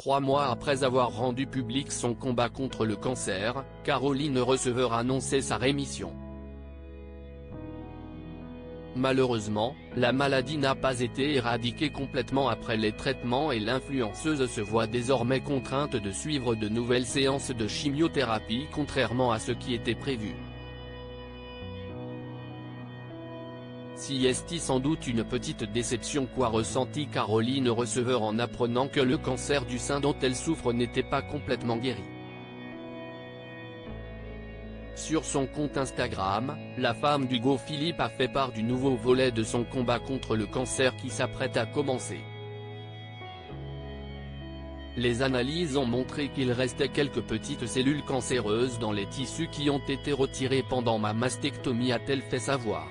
3 mois après avoir rendu public son combat contre le cancer, Caroline Receveur annonçait sa rémission. Malheureusement, la maladie n'a pas été éradiquée complètement après les traitements et l'influenceuse se voit désormais contrainte de suivre de nouvelles séances de chimiothérapie contrairement à ce qui était prévu. Si est sans doute une petite déception qu'a ressenti Caroline Receveur en apprenant que le cancer du sein dont elle souffre n'était pas complètement guéri. Sur son compte Instagram, la femme d'Hugo Philippe a fait part du nouveau volet de son combat contre le cancer qui s'apprête à commencer. Les analyses ont montré qu'il restait quelques petites cellules cancéreuses dans les tissus qui ont été retirés pendant ma mastectomie, a-t-elle fait savoir.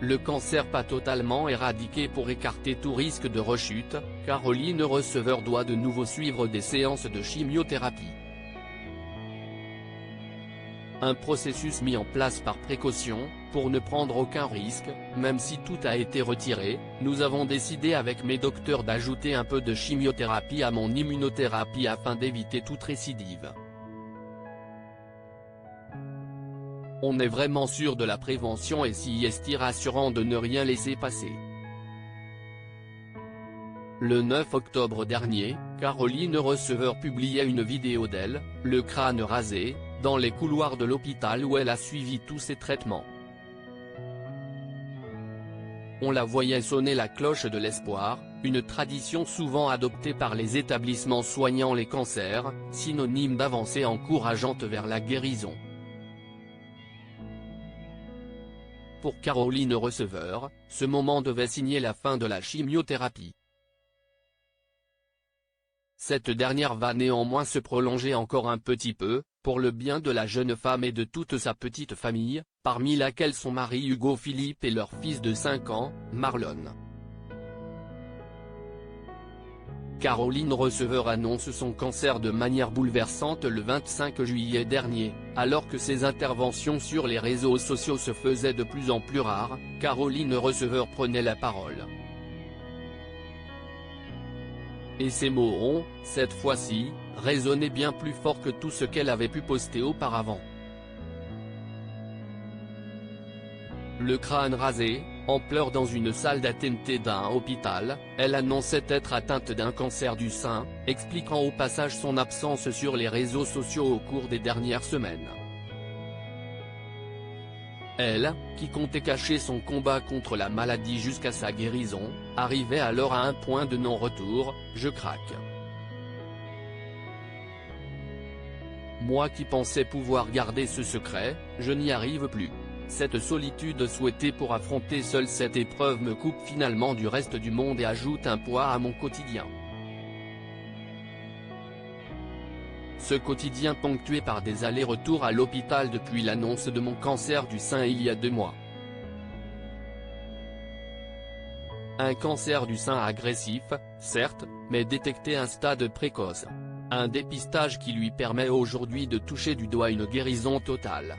Le cancer pas totalement éradiqué pour écarter tout risque de rechute, Caroline Receveur doit de nouveau suivre des séances de chimiothérapie. Un processus mis en place par précaution, pour ne prendre aucun risque, même si tout a été retiré, nous avons décidé avec mes docteurs d'ajouter un peu de chimiothérapie à mon immunothérapie afin d'éviter toute récidive. On est vraiment sûr de la prévention et si est rassurant de ne rien laisser passer. Le 9 octobre dernier, Caroline Receveur publiait une vidéo d'elle, le crâne rasé, dans les couloirs de l'hôpital où elle a suivi tous ses traitements. On la voyait sonner la cloche de l'espoir, une tradition souvent adoptée par les établissements soignant les cancers, synonyme d'avancée encourageante vers la guérison. Pour Caroline Receveur, ce moment devait signer la fin de la chimiothérapie. Cette dernière va néanmoins se prolonger encore un petit peu, pour le bien de la jeune femme et de toute sa petite famille, parmi laquelle son mari Hugo Philippe et leur fils de 5 ans, Marlon. Caroline Receveur annonce son cancer de manière bouleversante le 25 juillet dernier, alors que ses interventions sur les réseaux sociaux se faisaient de plus en plus rares, Caroline Receveur prenait la parole. Et ces mots ont, cette fois-ci, résonné bien plus fort que tout ce qu'elle avait pu poster auparavant. Le crâne rasé, en pleurs dans une salle d'attente d'un hôpital, elle annonçait être atteinte d'un cancer du sein, expliquant au passage son absence sur les réseaux sociaux au cours des dernières semaines. Elle, qui comptait cacher son combat contre la maladie jusqu'à sa guérison, arrivait alors à un point de non-retour, je craque. Moi qui pensais pouvoir garder ce secret, je n'y arrive plus. Cette solitude souhaitée pour affronter seule cette épreuve me coupe finalement du reste du monde et ajoute un poids à mon quotidien. Ce quotidien ponctué par des allers-retours à l'hôpital depuis l'annonce de mon cancer du sein il y a 2 mois. Un cancer du sein agressif, certes, mais détecté à un stade précoce. Un dépistage qui lui permet aujourd'hui de toucher du doigt une guérison totale.